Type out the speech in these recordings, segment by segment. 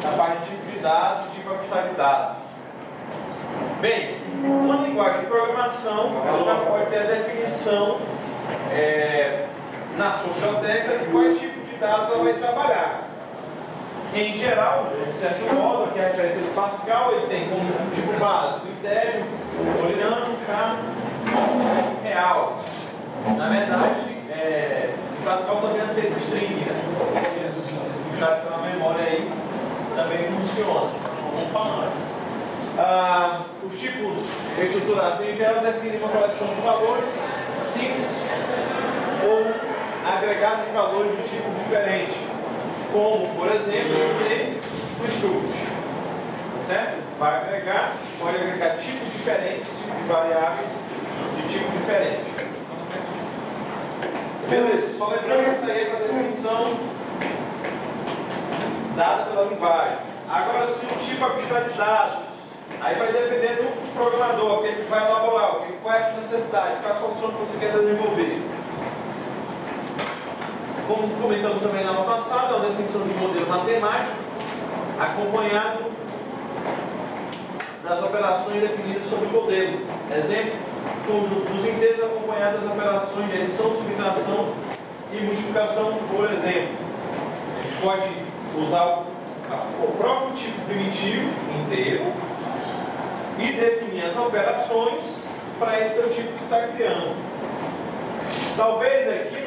na parte de tipo de dados e tipo abstrato de dados. Bem, uma linguagem de programação, ela já pode ter a definição na sua biblioteca de quais tipos de dados ela vai trabalhar. Em geral, de certo modo, aqui a referência do Pascal, ele tem como tipo básico inteiro, booleano, char, real. Na verdade, o Pascal também aceita string, né? Se puxar pela memória aí, também funciona. Os tipos estruturados em geral definem uma coleção de valores simples ou agregado de valores de tipos diferentes, como, por exemplo, ser o struct, certo? Vai agregar, pode agregar tipos diferentes, tipos de variáveis de tipo diferente. Beleza, só lembrando que essa aí é a definição dada pela linguagem. Agora, se o tipo abstrato de dados, aí vai depender do programador, o que ele vai elaborar, qual é a sua necessidade, qual é a solução que você quer desenvolver. Como comentamos também na aula passada, a definição de modelo matemático acompanhado das operações definidas sobre o modelo. Exemplo, conjunto dos inteiros acompanhado das operações de adição, subtração e multiplicação, por exemplo. A gente pode usar o próprio tipo primitivo inteiro e definir as operações para esse teu tipo que está criando. Talvez aqui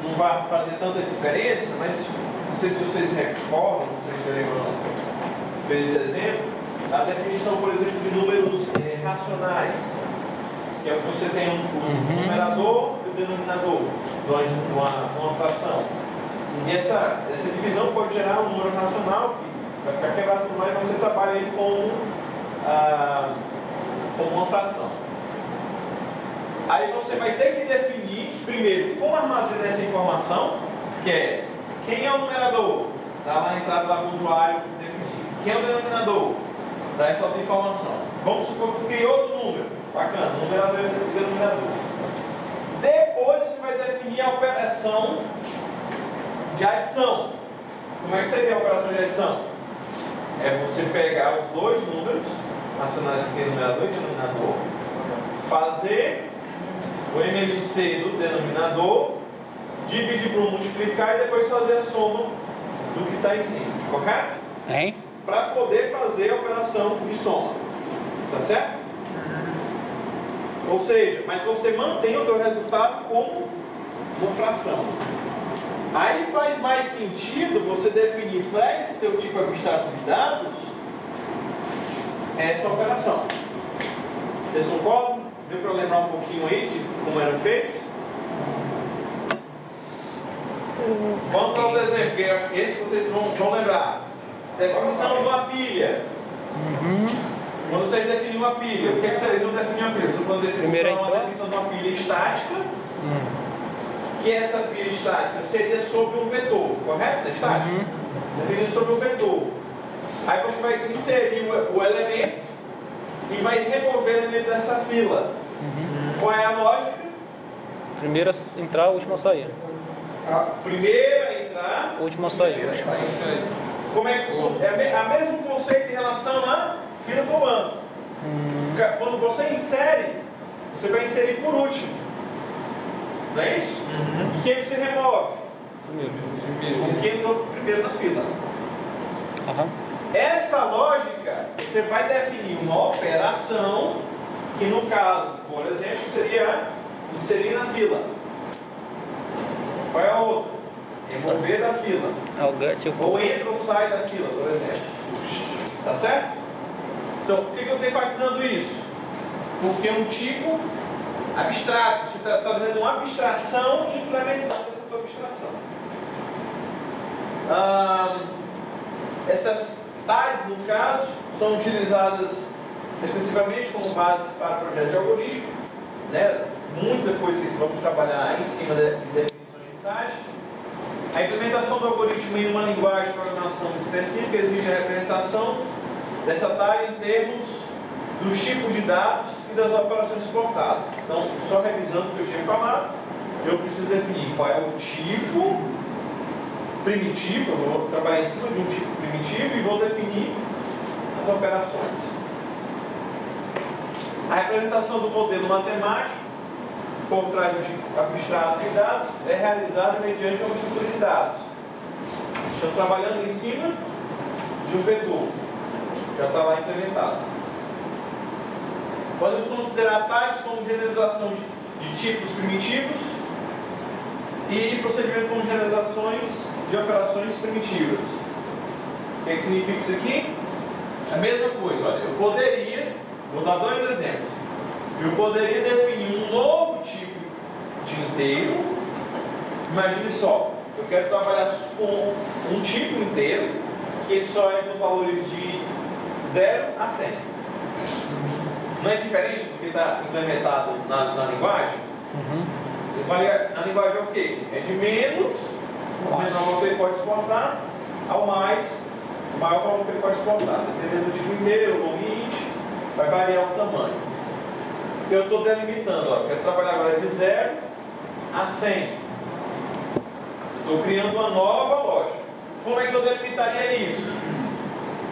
não vá fazer tanta diferença, mas não sei se vocês recordam, não sei se você lembra, fez esse exemplo, a definição, por exemplo, de números racionais, que é que você tem um numerador e o denominador, uma fração. E essa divisão pode gerar um número racional que vai ficar quebrado tudo mais, mas você trabalha ele como uma fração. Aí você vai ter que definir, primeiro, como armazenar essa informação, que é quem é o numerador, dá lá a entrada lá para o usuário definir. Quem é o denominador, dá essa outra informação. Vamos supor que eu criei outro número, bacana, numerador e denominador. Depois você vai definir a operação de adição. Como é que seria a operação de adição? É você pegar os dois números racionais que tem numerador e denominador, fazer o MLC do denominador, dividir por multiplicar e depois fazer a soma do que está em cima, correto? Para poder fazer a operação de soma, tá certo? Ou seja, mas você mantém o teu resultado como uma fração. Aí faz mais sentido você definir para esse teu tipo abstrato de dados essa operação. Vocês concordam? Deu para lembrar um pouquinho aí de como era feito? Vamos dar um exemplo, que eu acho que esse vocês vão lembrar. Definição de uma pilha. Quando vocês definem uma pilha, o que é que vocês vão definir uma pilha? Vocês vão definir uma definição de uma pilha estática, que essa pilha estática seria sobre um vetor, correto? Estática. Definir sobre um vetor. Aí você vai inserir o elemento e vai remover o elemento dessa fila. Qual é a lógica? Primeira entrar, última sair. A primeira entrar, última sair. Como é que é o mesmo conceito em relação à fila do banco. Quando você insere, você vai inserir por último. Não é isso? E quem você remove? Primeiro. Quem entrou primeiro na fila. Essa lógica, você vai definir uma operação que no caso, por exemplo, seria inserir na fila. Qual é a outra? Remover da fila. Ou entra ou sai da fila, por exemplo. Tá certo? Então, por que eu estou enfatizando isso? Porque é um tipo abstrato. Você está fazendo uma abstração e implementando essa tua abstração. Essas TADs, no caso, são utilizadas extensivamente como base para projetos de algoritmo, né? Muita coisa que vamos trabalhar em cima de definições de TAD. A implementação do algoritmo em uma linguagem de programação específica exige a representação dessa TAD em termos dos tipos de dados e das operações suportadas. Então, só revisando o que eu tinha falado, eu preciso definir qual é o tipo primitivo, eu vou trabalhar em cima de um tipo primitivo e vou definir as operações. A representação do modelo matemático por trás do tipo abstrato de dados é realizada mediante uma estrutura de dados. Estamos trabalhando em cima de um vetor, já está lá implementado. Podemos considerar tais como generalização de tipos primitivos e procedimento como generalizações de operações primitivas. O que significa isso aqui? A mesma coisa, olha, eu poderia, vou dar dois exemplos. Eu poderia definir um novo tipo de inteiro. Imagine só, eu quero trabalhar com um tipo inteiro que só é com os valores de 0 a 100. Não é diferente do que está implementado na linguagem? A linguagem é o quê? É de menos, o menor valor que ele pode suportar, ao mais, o maior valor que ele pode suportar. Dependendo do tipo inteiro, o limite, vai variar o tamanho. Eu estou delimitando, ó, quero trabalhar agora de 0 a 100. Estou criando uma nova lógica. Como é que eu delimitaria isso?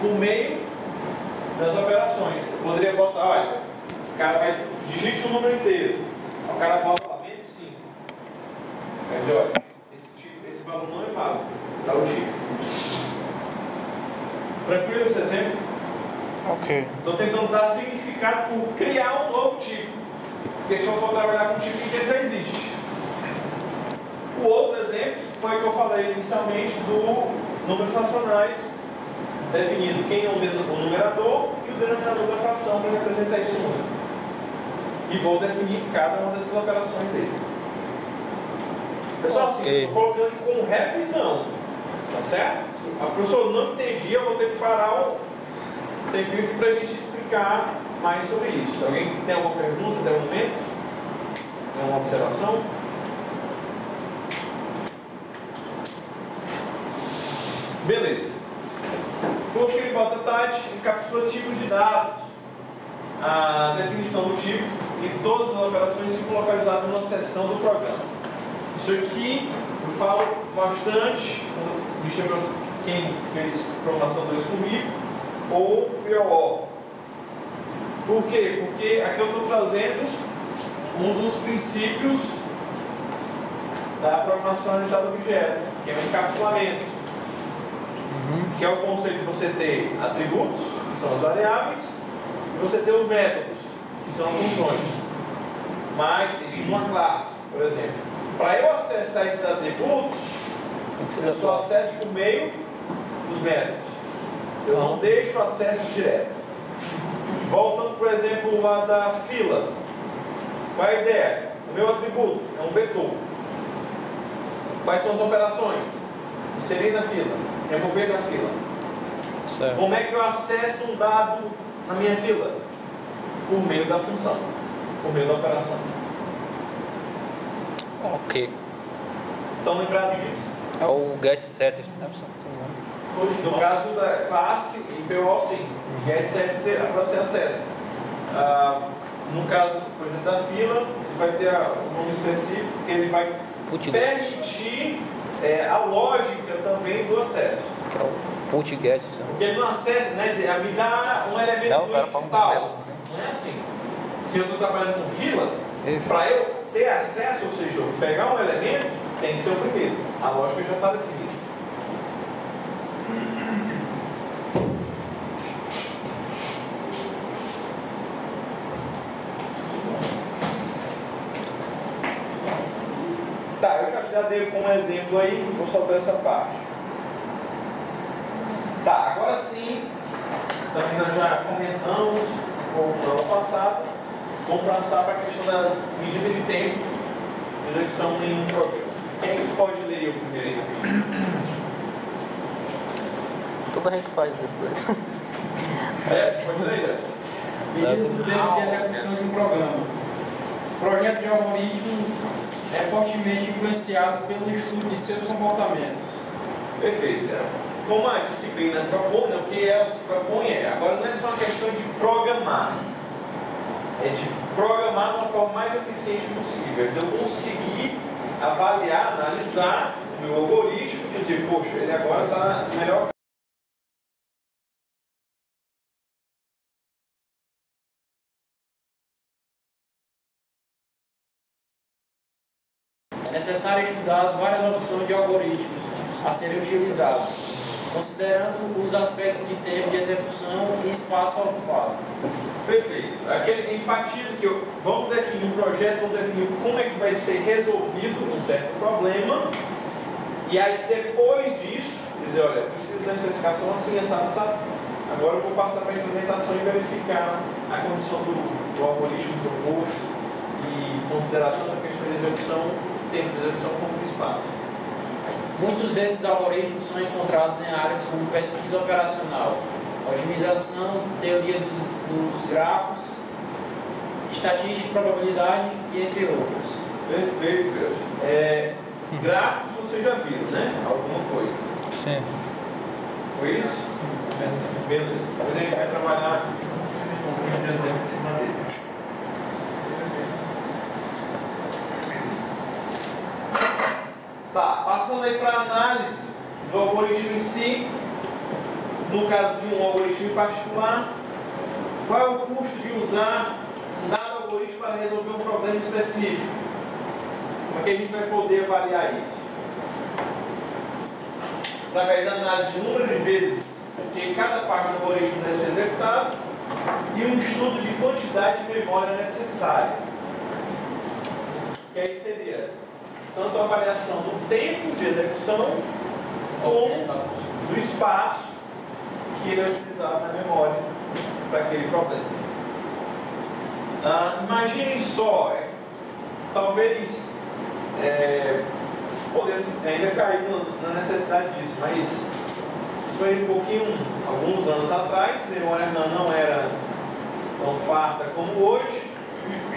Por meio das operações. Eu poderia botar, olha, o cara vai digite um número inteiro. O cara bota lá, menos 5. Quer dizer, olha, esse valor não é válido para o tipo. Tranquilo esse exemplo? Ok. Estou tentando dar significado por criar um novo tipo. Porque se eu for trabalhar com um tipo que já existe. O outro exemplo foi o que eu falei inicialmente do números racionais, definindo quem é o numerador e o denominador da fração para representar esse número. E vou definir cada uma dessas operações dele. Pessoal, assim, estou colocando aqui como revisão. Tá certo? A professora não entendia, eu vou ter que parar um tempinho aqui para a gente explicar mais sobre isso. Alguém tem alguma pergunta até o momento? Tem alguma observação? Beleza. O Kiribati Tati encapsula tipos de dados, a definição do tipo e todas as operações ficam localizadas numa seção do programa. Isso aqui eu falo bastante, me chama quem fez programação 2 comigo, ou PO. Por quê? Porque aqui eu estou trazendo um dos princípios da programação orientada a objeto, que é o encapsulamento. Que é o conceito de você ter atributos, que são as variáveis, e você ter os métodos, que são as funções. Mas isso numa classe, por exemplo. Para eu acessar esses atributos, eu só acesso por meio dos métodos. Eu não deixo acesso direto. Voltando, por exemplo, lá da fila. Qual é a ideia? O meu atributo é um vetor. Quais são as operações? Inserir na fila, remover da fila. Certo. Como é que eu acesso um dado na minha fila? Por meio da função, por meio da operação. Ok. Estão lembrados disso? É o get setter. No caso da classe, em PO, sim. Get setter para você acessa. No caso, por exemplo, da fila, ele vai ter um nome específico que ele vai permitir a lógica também do acesso. Que é o put get. Porque ele não acessa, né? Me dá um elemento do índice tal. Não é assim. Se eu estou trabalhando com fila, para eu ter acesso, ou seja, eu pegar um elemento, tem que ser o primeiro. A lógica já está definida. Tá, eu já dei como exemplo aí, vou soltar essa parte. Tá, agora sim, também nós já comentamos um pouco na aula passada, vamos passar para a questão das medidas de tempo de execução em um programa. Quem é que pode ler o primeiro aí? Toda a gente faz isso daí. Pode ler? Medida do tempo de execução de um programa. O projeto de algoritmo é fortemente influenciado pelo estudo de seus comportamentos. Perfeito. Como a disciplina propõe, o que ela se propõe agora não é só uma questão de programar, é de programar de uma forma mais eficiente possível. Então, conseguir avaliar, analisar meu algoritmo e dizer, poxa, ele agora está melhor. É necessário estudar as várias opções de algoritmos a serem utilizados, considerando os aspectos de tempo de execução e espaço ocupado. Perfeito. Aquele enfatiza que vamos definir um projeto, vamos definir como é que vai ser resolvido um certo problema, e aí depois disso, dizer, olha, preciso da especificação assim, essa. Agora eu vou passar para a implementação e verificar a condição do algoritmo proposto e considerar tanto a questão de execução, tempo de execução como de espaço. Muitos desses algoritmos são encontrados em áreas como pesquisa operacional, otimização, teoria dos grafos, estatística e probabilidade, e entre outros. Perfeito, Deus. Grafos vocês já viram, né? Alguma coisa. Sim. Foi isso? Beleza. Depois a gente vai trabalhar com um exemplo em cima dele. Tá, passando aí para a análise do algoritmo em si, no caso de um algoritmo em particular, qual é o custo de usar um dado algoritmo para resolver um problema específico? Como é que a gente vai poder avaliar isso? Através da análise de número de vezes que cada parte do algoritmo deve ser executado e um estudo de quantidade de memória necessária. Que aí seria tanto a avaliação do tempo de execução como do espaço que ele vai utilizar na memória para aquele problema. Imaginem só, talvez podemos ainda cair na necessidade disso, mas isso foi um pouquinho, alguns anos atrás, a memória RAM não era tão farta como hoje.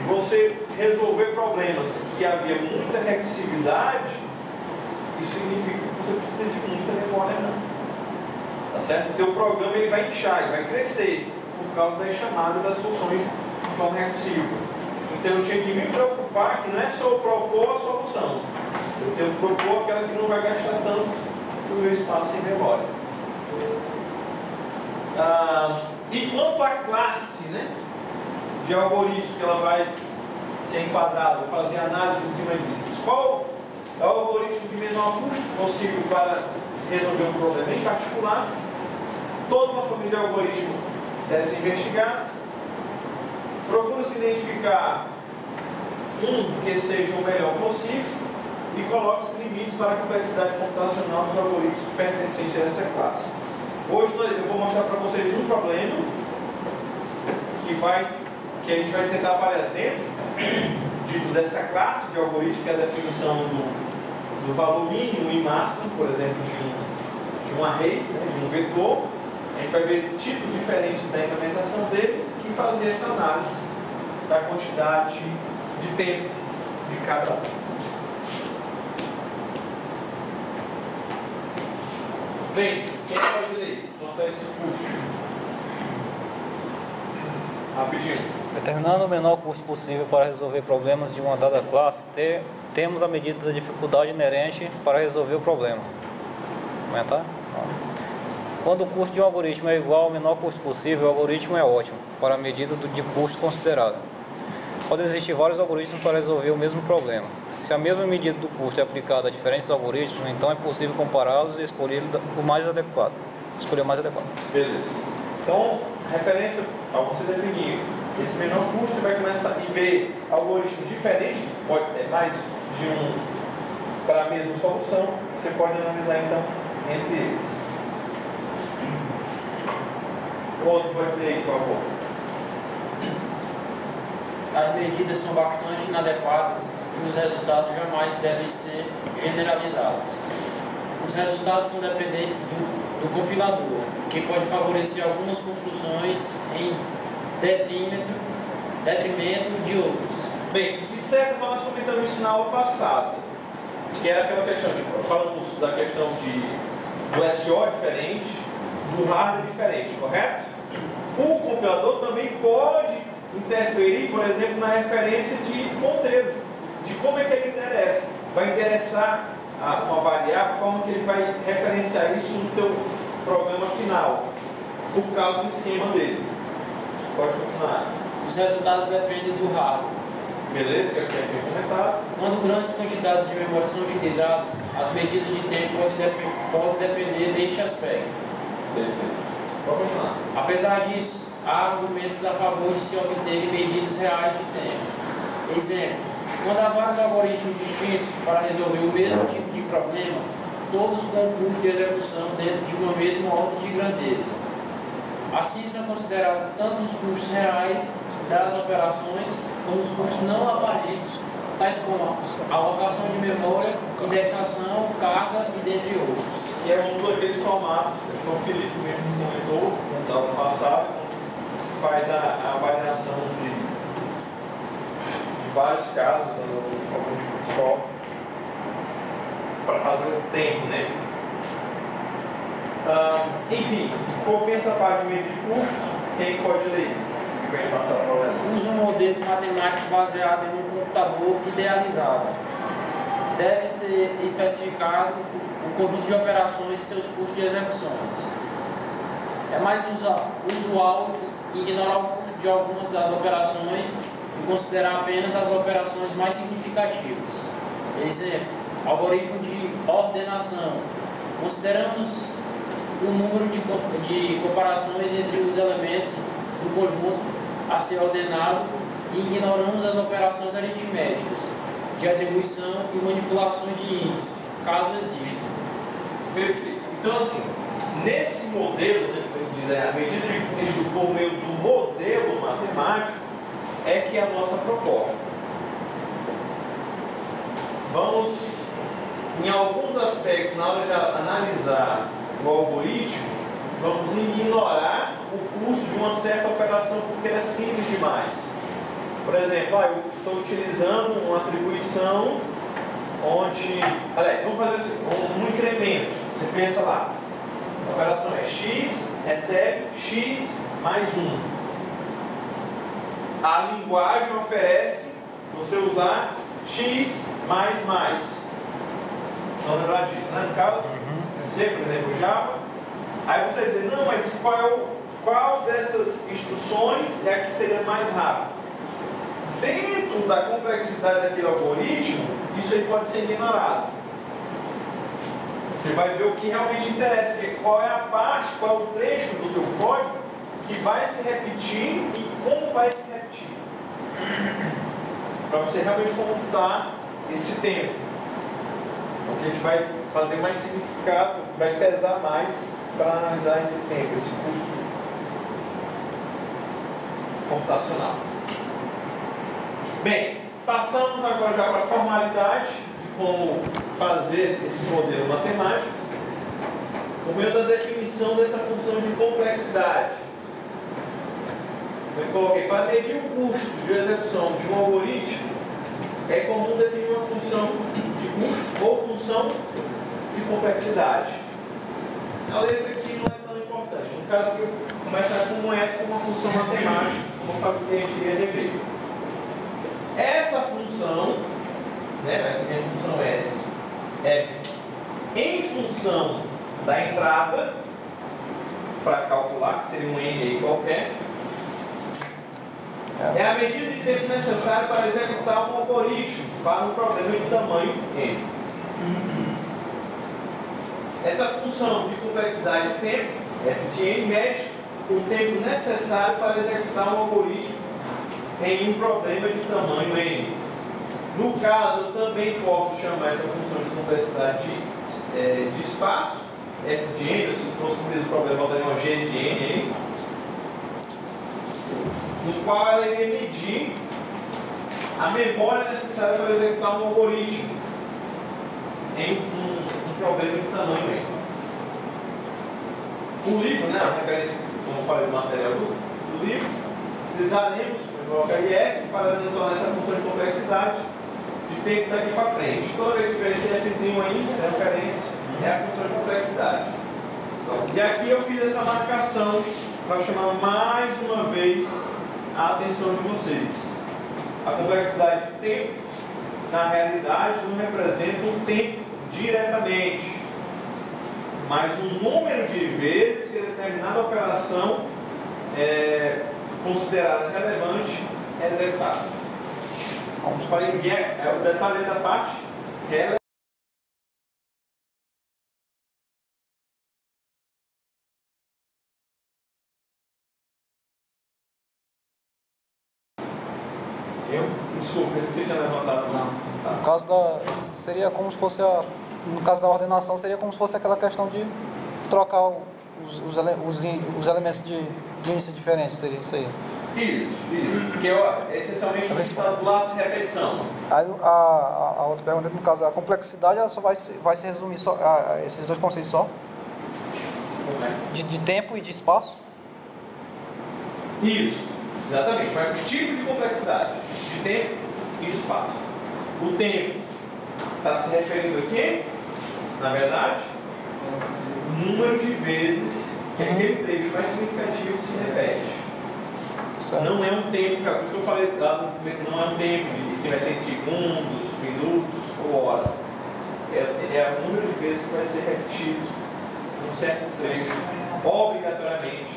Você resolver problemas que havia muita recursividade, isso significa que você precisa de muita memória RAM. Tá certo? O teu programa ele vai inchar, ele vai crescer por causa da chamada das funções de forma recursiva. Então eu tinha que me preocupar que não é só eu propor a solução, eu tenho que propor aquela que não vai gastar tanto do meu espaço em memória. E quanto à classe, né, de algoritmo que ela vai ser enquadrada, vou fazer análise em cima disso. Qual é o algoritmo de menor custo possível para resolver um problema em particular? Toda uma família de algoritmos deve ser investigada. Procura-se identificar um que seja o melhor possível e coloque-se limites para a complexidade computacional dos algoritmos pertencentes a essa classe. Hoje eu vou mostrar para vocês um problema que a gente vai tentar avaliar dentro dessa classe de algoritmo, que é a definição do valor mínimo e máximo, por exemplo, de um array, né, de um vetor. A gente vai ver tipos diferentes da implementação dele e fazer essa análise da quantidade de tempo de cada um. Bem, quem pode ler quanto a esse custo? Rapidinho. Determinando o menor custo possível para resolver problemas de uma dada classe, temos a medida da dificuldade inerente para resolver o problema. Comentar? Quando o custo de um algoritmo é igual ao menor custo possível, o algoritmo é ótimo para a medida de custo considerada. Podem existir vários algoritmos para resolver o mesmo problema. Se a mesma medida do custo é aplicada a diferentes algoritmos, então é possível compará-los e escolher o mais adequado. Beleza. Então, referência ao você definir esse menor custo, você vai começar a ver algoritmos diferentes, pode ter mais de um para a mesma solução, você pode analisar então entre eles. O outro pode ler aí, por favor. As medidas são bastante inadequadas e os resultados jamais devem ser generalizados. Os resultados são dependentes do compilador, que pode favorecer algumas construções em detrimento de outros. Bem, de certa forma nós comentamos isso na aula passada, que era aquela questão, falamos da questão do SO diferente, do hardware diferente, correto? O compilador também pode interferir, por exemplo, na referência de ponteiro, de como é que ele interessa. Vai interessar uma variável, de forma que ele vai referenciar isso no teu problema final, por causa do esquema dele. Pode continuar. Os resultados dependem do hardware. Beleza? Que é o que é comentado. Quando grandes quantidades de memória são utilizadas, as medidas de tempo podem depender deste aspecto. Perfeito. Pode continuar. Apesar disso, há argumentos a favor de se obterem medidas reais de tempo. Exemplo, quando há vários algoritmos distintos para resolver o mesmo tipo de problema, todos com custo de execução dentro de uma mesma ordem de grandeza. Assim são considerados tanto os custos reais das operações como os custos não aparentes, tais como a alocação de memória, indexação, carga e dentre outros. Que é um daqueles formatos, foi o Felipe mesmo que comentou no aula passado, faz a avaliação de vários casos no software para fazer o tempo, né? Enfim, por fim, essa parte de meio de custos, quem pode ler? Usa um modelo matemático baseado em um computador idealizado. Deve ser especificado o conjunto de operações e seus custos de execuções. É mais usual ignorar o custo de algumas das operações e considerar apenas as operações mais significativas. Exemplo, algoritmo de ordenação. Consideramos o número de comparações entre os elementos do conjunto a ser ordenado e ignoramos as operações aritméticas de atribuição e manipulações de índices, caso existam. Perfeito. Então, assim, nesse modelo, né, a medida de custo por meio do modelo matemático é que é a nossa proposta. Vamos, em alguns aspectos, na hora de analisar o algoritmo, vamos ignorar o custo de uma certa operação porque ela é simples demais. Por exemplo, eu estou utilizando uma atribuição onde... vamos fazer um incremento. Você pensa lá, a operação é x, recebe x mais 1. A linguagem oferece você usar x mais mais. Vocês vão lembrar disso, né? No caso, C, por exemplo, Java. Aí você diz, não, mas qual dessas instruções é a que seria mais rápida? Dentro da complexidade daquele algoritmo, isso aí pode ser ignorado. Você vai ver o que realmente interessa, que é qual é a parte, qual é o trecho do teu código que vai se repetir e como vai se repetir. Para você realmente computar esse tempo. O que vai fazer mais significado, vai pesar mais para analisar esse tempo, esse custo computacional. Bem, passamos agora já para a formalidade de como fazer esse modelo matemático por meio da definição dessa função de complexidade. Eu coloquei, para medir o custo de execução de um algoritmo, é comum definir uma função de custo ou função de complexidade. A letra aqui não é tão importante. No caso aqui, começar com um F, uma função matemática, como a gente iria rever. Essa função, né, essa aqui é a função S, F, em função da entrada, para calcular, que seria um N aí qualquer, é a medida de tempo necessária para executar um algoritmo para um problema de tamanho N. Essa função de complexidade de tempo, f de n, mede o tempo necessário para executar um algoritmo em um problema de tamanho n. No caso, eu também posso chamar essa função de complexidade de espaço, f de n, se fosse o mesmo problema, eu botaria uma g de n aí, no qual ela iria medir a memória necessária para executar um algoritmo em um problema de tamanho n. O livro, né, a referência, como eu falei, do material do livro, utilizaremos, eu colocaria f para tornar essa função de complexidade de tempo daqui para frente. Toda vez que tiver esse fzinho aí, essa referência é a função de complexidade. E aqui eu fiz essa marcação para chamar mais uma vez a atenção de vocês. A complexidade de tempo, na realidade, não representa o tempo diretamente, mas o número de vezes que determinada operação é considerada relevante é executada. Como eu falei, é o detalhe da parte relevante. Desculpa, você tinha levantado. Não. Tá. No caso seria como se fosse no caso da ordenação, seria como se fosse aquela questão de trocar os elementos de índice diferentes, seria isso aí. Isso. Que é essencialmente o resultado do laço de repetição. Aí a outra pergunta, no caso, a complexidade, ela só vai se resumir só a esses dois conceitos só? De tempo e de espaço? Isso, exatamente. Mas o tipo de complexidade, de tempo e de espaço. O tempo está se referindo aqui, na verdade, número de vezes que aquele trecho mais significativo se repete. Certo. Não é um tempo, por isso que eu falei lá, não é um tempo de se vai ser em segundos, minutos ou hora. É o número de vezes que vai ser repetido um certo trecho, obrigatoriamente,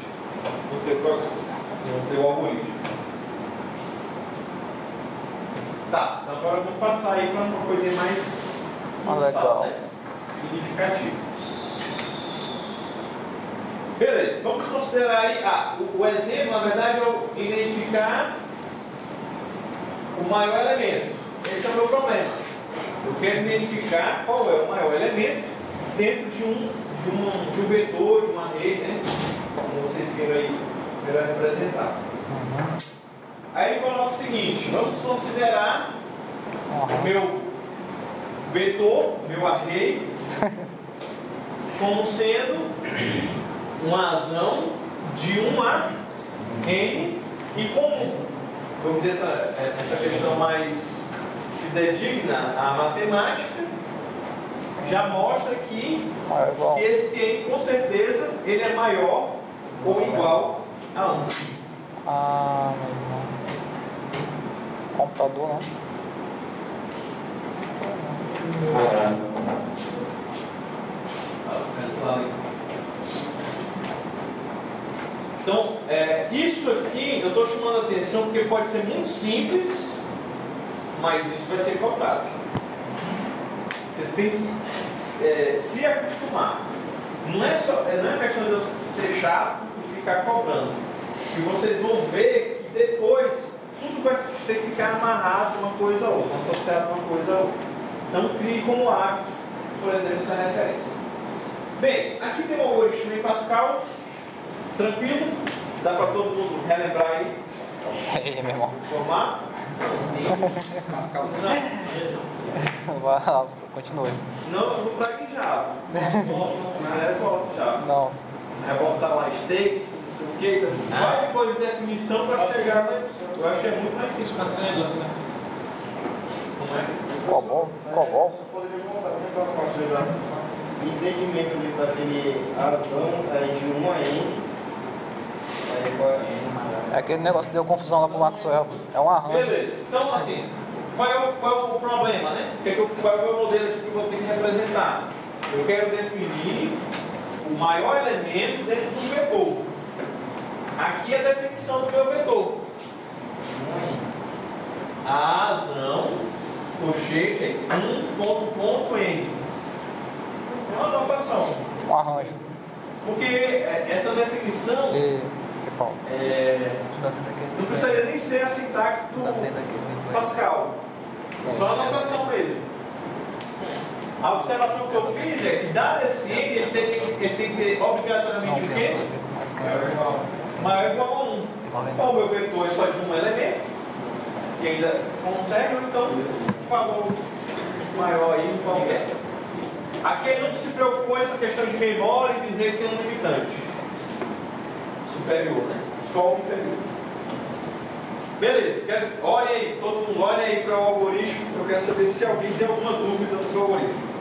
no teu algoritmo. Tá, então agora vamos passar aí para uma coisa mais legal, né? Significativa. Beleza, vamos considerar aí, o exemplo, na verdade, é identificar o maior elemento. Esse é o meu problema. Eu quero identificar qual é o maior elemento dentro de um vetor, de uma rede, né? Como vocês viram aí, melhor representar. Aí ele coloca o seguinte, vamos considerar o meu vetor, meu array, como sendo uma razão de 1 a n e comum. Vamos dizer essa questão mais fidedigna à matemática já mostra que esse n, com certeza, ele é maior ou igual a 1. Computador, não? Então, isso aqui eu estou chamando a atenção porque pode ser muito simples, mas isso vai ser cobrado. Você tem que se acostumar. Não é questão de eu ser chato e ficar cobrando. E vocês vão ver que depois tudo vai ter que ficar amarrado de uma coisa a outra, associado a uma coisa a outra. Então, crie como hábito, por exemplo, essa referência. Bem, aqui tem um algoritmo em Pascal. Tranquilo? Dá para todo mundo relembrar aí? Aí, meu irmão. O formato? Vai lá, continue. Não, eu vou para aqui já. Não já. Nossa. É botar lá state, não sei o que. Vai depois de definição para chegar, né? Eu acho que é muito mais simples. Está sendo. Como é? Cobol? Você poderia voltar para aquela parte do entendimento ali daquele razão de 1 a n. É aquele negócio que deu confusão lá pro Maxwell. É um arranjo. Beleza. Então, assim, qual é o problema, né? Qual é o meu modelo aqui que eu vou ter que representar? Eu quero definir o maior elemento dentro do vetor. Aqui é a definição do meu vetor. A razão, colchete, 1.n. É uma notação. Um arranjo. Porque essa definição não precisaria nem ser a sintaxe do Pascal. Só a notação mesmo. A observação que eu fiz é que, dado esse n, ele tem que ter obrigatoriamente o quê? Maior ou igual a 1. Então, o meu vetor é só de um elemento, que ainda consegue, então, por favor, maior aí, qualquer. Aqui ele não se preocupou com essa questão de memória e dizer que tem um limitante superior, né? Só o inferior. Beleza, olhem aí, todo mundo olha aí para o algoritmo. Eu quero saber se alguém tem alguma dúvida do algoritmo.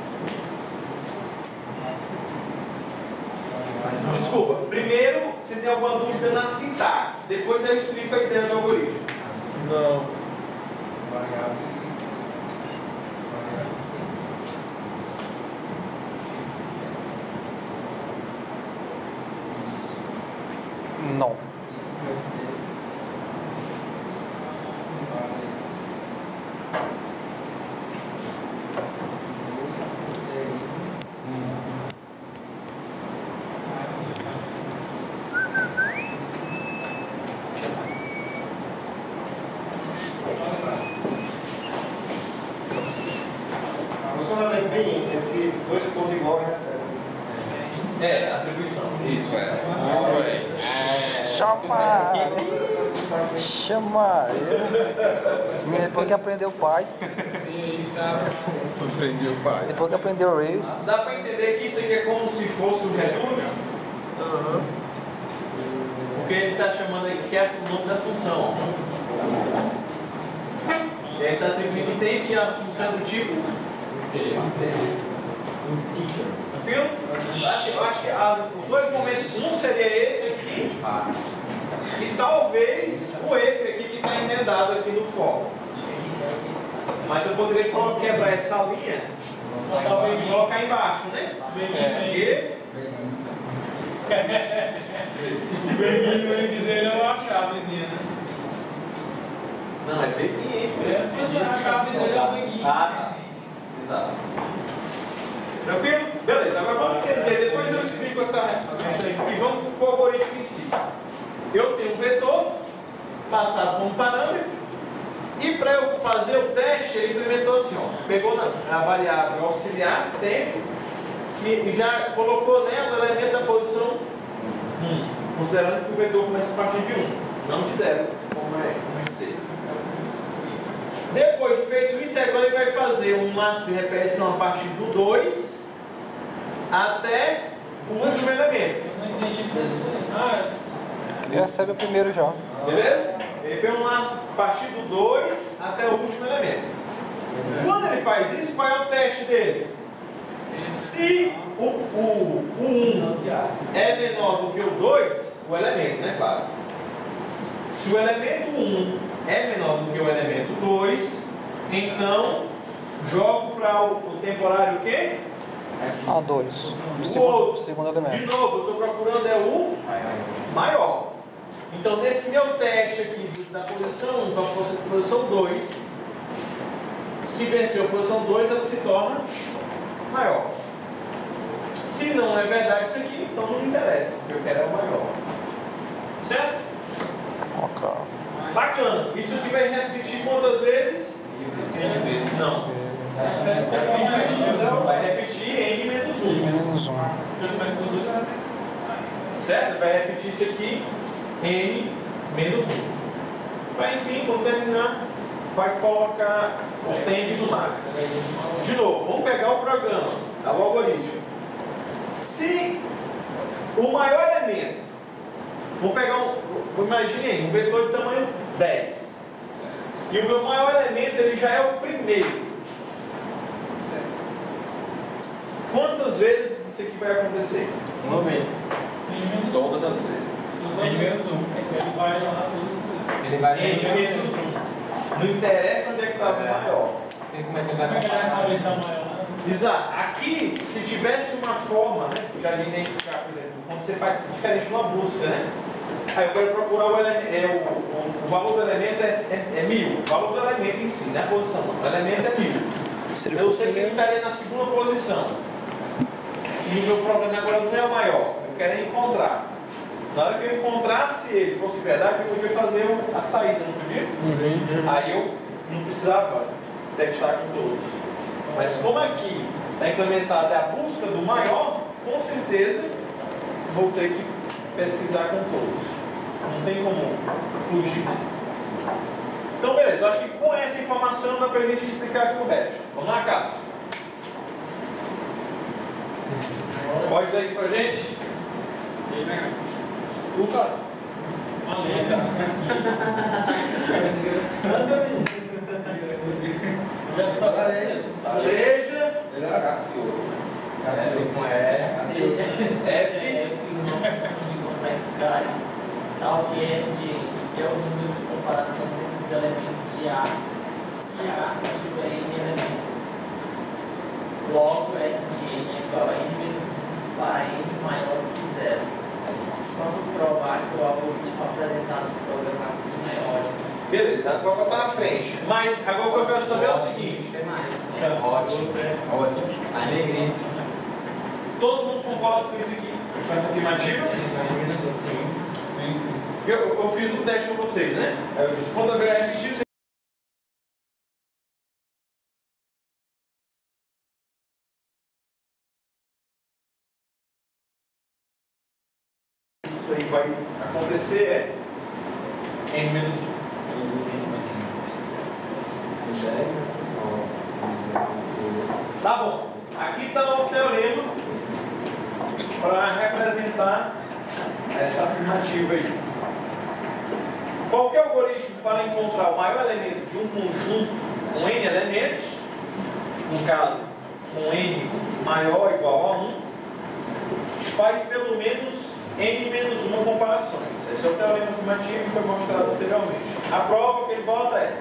Desculpa, primeiro você tem alguma dúvida na sintaxe, depois eu explico a ideia do algoritmo. Não. Não. Professor, é bem esse 2 pontos igual recebe. É, atribuição. Isso. Chama. Esse menino depois que aprendeu Python. Aprendeu, pai. Depois que aprendeu Rails. Dá para entender que isso aqui é como se fosse o retorno? Porque ele está chamando aqui que é o nome da função. E aí está atribuindo o tempo e a função do tipo. Tranquilo? Acho que os dois momentos, um seria esse aqui. E talvez o F aqui que está emendado aqui no for. Mas eu poderia quebrar essa linha e colocar embaixo, né? If. O bem-vindo dele é uma chavezinha, né? Não, é bem mesmo. Mas a chave dele é o bem-vindo. Ah, tá. Exato. Tranquilo? Beleza, agora vamos entender. Depois eu explico essa aqui. Vamos para o algoritmo em si. Eu tenho um vetor passado como parâmetro. E para eu fazer o teste, ele implementou assim, ó, pegou a variável auxiliar, tempo, e já colocou nela o elemento da posição 1, considerando que o vetor começa a partir de 1, não de 0, como é ser. Depois de feito isso, agora ele vai fazer um laço de repetição a partir do 2 até o último elemento. Não entendi, professor. Ele recebe o primeiro já. Beleza? Ele fez um laço a partir do 2 até o último elemento. Quando ele faz isso, qual é o teste dele? Se o 1 é menor do que o 2, o elemento, né, claro. Se o elemento 1 é menor do que o elemento 2, então jogo para o temporário o quê? A2. O outro. Segundo De elemento. novo, eu estou procurando é o maior. Então, nesse meu teste aqui da posição 1 para a posição 2, se vencer a posição 2, ela se torna maior. Se não é verdade isso aqui, então não me interessa, porque eu quero é o maior. Certo? Ok. Bacana. Isso aqui vai repetir quantas vezes? Não. Vai repetir N menos 1. Menos 1. Certo? Vai repetir isso aqui N menos 1. Para enfim, quando terminar, vai colocar o tempo no max. De novo, vamos pegar o programa, o algoritmo. Se o maior elemento, vamos pegar imagine aí, um vetor de tamanho 10. E o meu maior elemento ele já é o primeiro. Quantas vezes isso aqui vai acontecer? Uma vez. Todas as vezes. N menos 1. Ele vai lá tudo. Ele vai N menos 1. Não interessa onde é que está o maior. Como é que ele Como é que ele vai vai saber se é o maior? Exato. Aqui, se tivesse uma forma, né, já de identificar, por exemplo, quando você faz diferente de uma busca, né? Aí eu quero procurar o elemento, o valor do elemento é 1000. O valor do elemento em si, né? A posição. O elemento é 1000. Eu sei que ele estaria na segunda posição. E o meu problema agora não é o maior. Eu quero encontrar. Na hora que eu encontrasse ele, fosse verdade, eu podia fazer a saída, não podia? Aí eu não precisava testar com todos. Mas como aqui está implementada a busca do maior, com certeza vou ter que pesquisar com todos. Não tem como fugir disso. Então, beleza. Eu acho que com essa informação dá para a gente explicar aqui o resto. Vamos lá, Cássio? Pode dar aqui pra gente? Lucas. Seja Ele era Cassio. com F, tal que F de N, que é o número de comparações entre os elementos de A, se A tiver N elementos. Logo, F de N é igual a N menos 1 para N maior que 0. Vamos provar que o Beleza, agora vai botar na frente. Mas agora o que eu quero saber é o seguinte. Ótimo. Alegria. Todo mundo concorda com isso aqui? Com essa afirmativa? Eu fiz um teste com vocês, né? Aí eu disse, quando haver repetir, isso aí vai acontecer é n menos 1. Tá bom. Aqui está o teorema para representar essa afirmativa aí. Qualquer algoritmo para encontrar o maior elemento de um conjunto com n elementos, no caso, com n maior ou igual a 1, faz pelo menos n menos 1 comparações. Esse é o teorema afirmativo que foi mostrado anteriormente. A prova que ele bota é: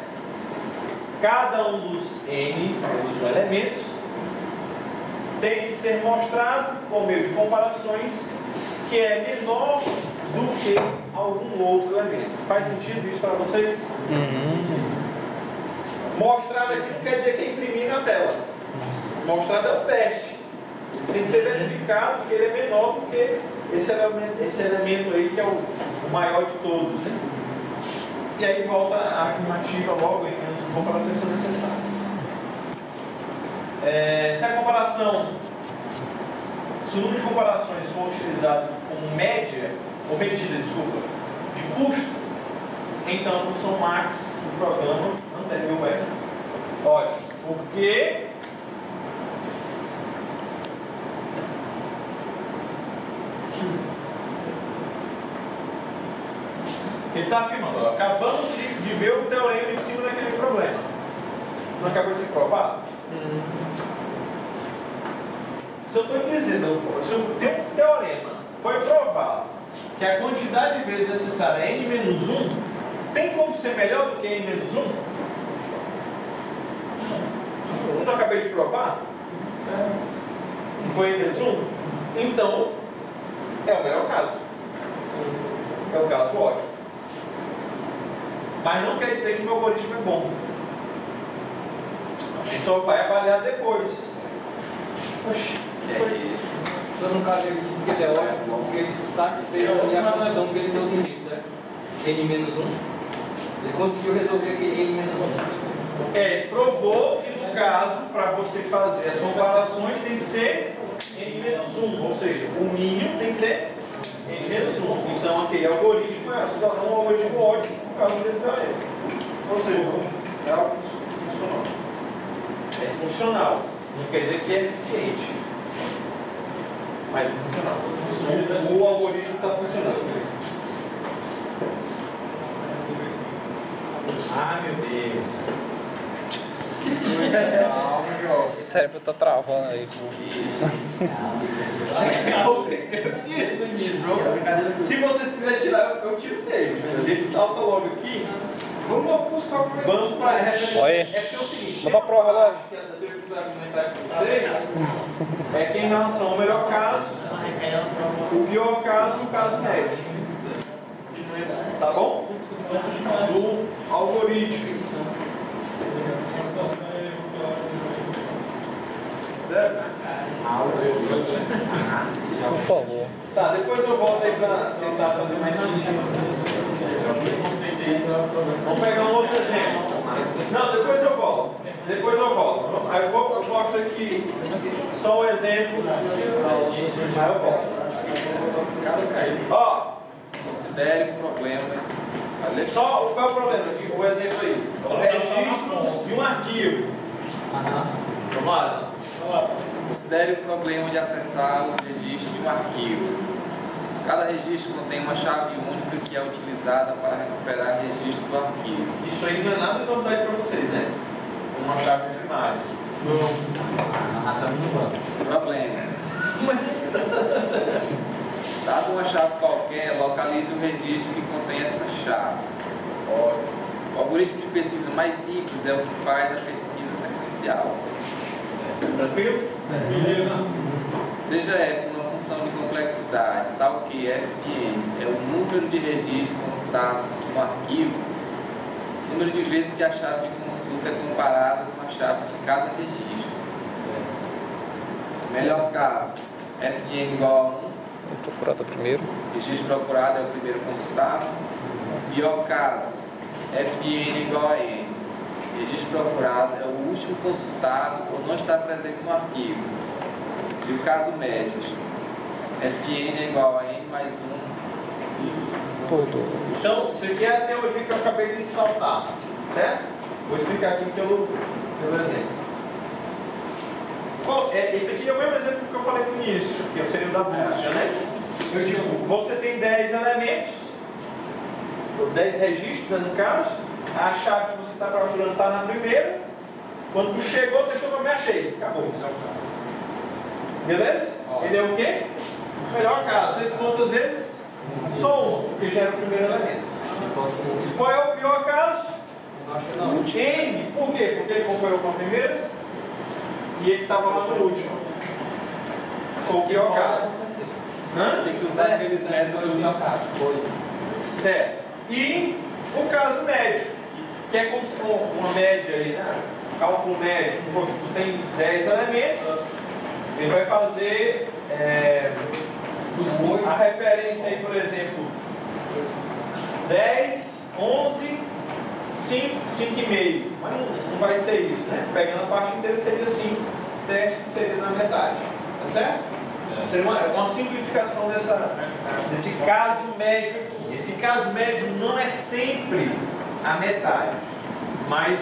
cada um dos n menos 1 elementos tem que ser mostrado por meio de comparações que é menor do que algum outro elemento. Faz sentido isso para vocês? Mostrado aqui não quer dizer que é imprimir na tela. Mostrado é o teste. Tem que ser verificado que ele é menor do que esse elemento aí que é o maior de todos, né? E aí volta a afirmativa logo, em menos de comparações são necessárias. Se a comparação, se o número de comparações for utilizado como média, ou medida, desculpa, de custo, então a função max do programa anterior é ótimo. Porque ele está afirmando, ó, acabamos de ver o teorema em cima daquele problema. Não acabou de ser provado? Se eu estou dizendo, se eu tenho um teorema, foi provado que a quantidade de vezes necessária é n menos 1, tem como ser melhor do que n menos 1? Não acabei de provar? Não foi n menos 1? Então, é o melhor caso. É o caso ótimo. Mas não quer dizer que meu algoritmo é bom. A gente só vai avaliar depois. Oxi. Só no caso ele disse que ele é ótimo, porque ele satisfez a condição que ele deu no início, né? N-1. Ele conseguiu resolver aquele N-1. Ele provou que no caso, para você fazer as comparações, tem que ser N-1. Ou seja, o mínimo tem que ser N-1. Então aquele algoritmo se tornou um algoritmo ótimo por causa desse teorema. Ou seja, é algo funcional. É funcional. Não quer dizer que é eficiente. Mas é funcional. O algoritmo está funcionando. Ah, meu Deus. O cérebro tá travando aí, pô. Eu disse no início, bro. Se vocês quiserem tirar, eu tiro o texto. A gente salta logo aqui. Vamos logo buscar o problema. Vamos para a referência. É porque é o seguinte: vamos pra prova logo. Que eu preciso argumentar com vocês é que em relação ao melhor caso, o pior caso e o caso médio. Tá bom? Do algoritmo. Por favor. Tá, depois eu volto aí para tentar fazer mais sentido. Vamos pegar um outro exemplo. Não, depois eu volto. Aí eu mostro aqui só o exemplo. Aí eu volto. Ó, Considere o problema. só qual é o problema? O exemplo aí. São registros de um arquivo. Vamos lá. Considere o problema de acessar os registros de um arquivo. Cada registro contém uma chave única que é utilizada para recuperar registro do arquivo. Isso aí não é nada de novidade para vocês, né? Uma chave primária. Problema. Dado uma chave qualquer, localize o registro que contém essa chave. O algoritmo de pesquisa mais simples é o que faz a pesquisa sequencial. Tranquilo? Beleza. Seja f uma função de complexidade, tal que f de n é o número de registros consultados no arquivo, Número de vezes que a chave de consulta é comparada com a chave de cada registro. Melhor caso, f de n igual a 1. O procurado primeiro. Registro procurado é o primeiro consultado. Pior caso, f de n igual a n. Registro procurado é o último consultado ou não está presente no arquivo. E o caso médio, f de n é igual a n mais 1. Então, isso aqui é a teoria que eu acabei de saltar, certo? Vou explicar aqui pelo exemplo. Esse aqui é o mesmo exemplo que eu falei no início, que seria o da busca, né? Eu digo, você tem 10 elementos, 10 registros, né, no caso, a chave que você está procurando está na primeira, quando tu chegou, deixou para me achei, acabou. Beleza? Entendeu o quê? Melhor caso, vocês quantas vezes? Só um, porque já era o primeiro elemento. Qual é o pior caso? N. Por quê? Porque ele comparou com a primeira e ele estava lá no último. Foi o pior caso. Tem que usar aqueles métodos do pior caso. Certo. E o caso médio, que é como se fosse uma média aí, né? Cálculo médio. Tu tem 10 elementos, ele vai fazer a referência aí, por exemplo, 10, 11, 5, 5,5. Mas não vai ser isso, né? Pegando a parte inteira seria 5, teste que seria na metade. Tá certo? Seria uma simplificação desse caso médio aqui. Esse caso médio não é sempre a metade, mas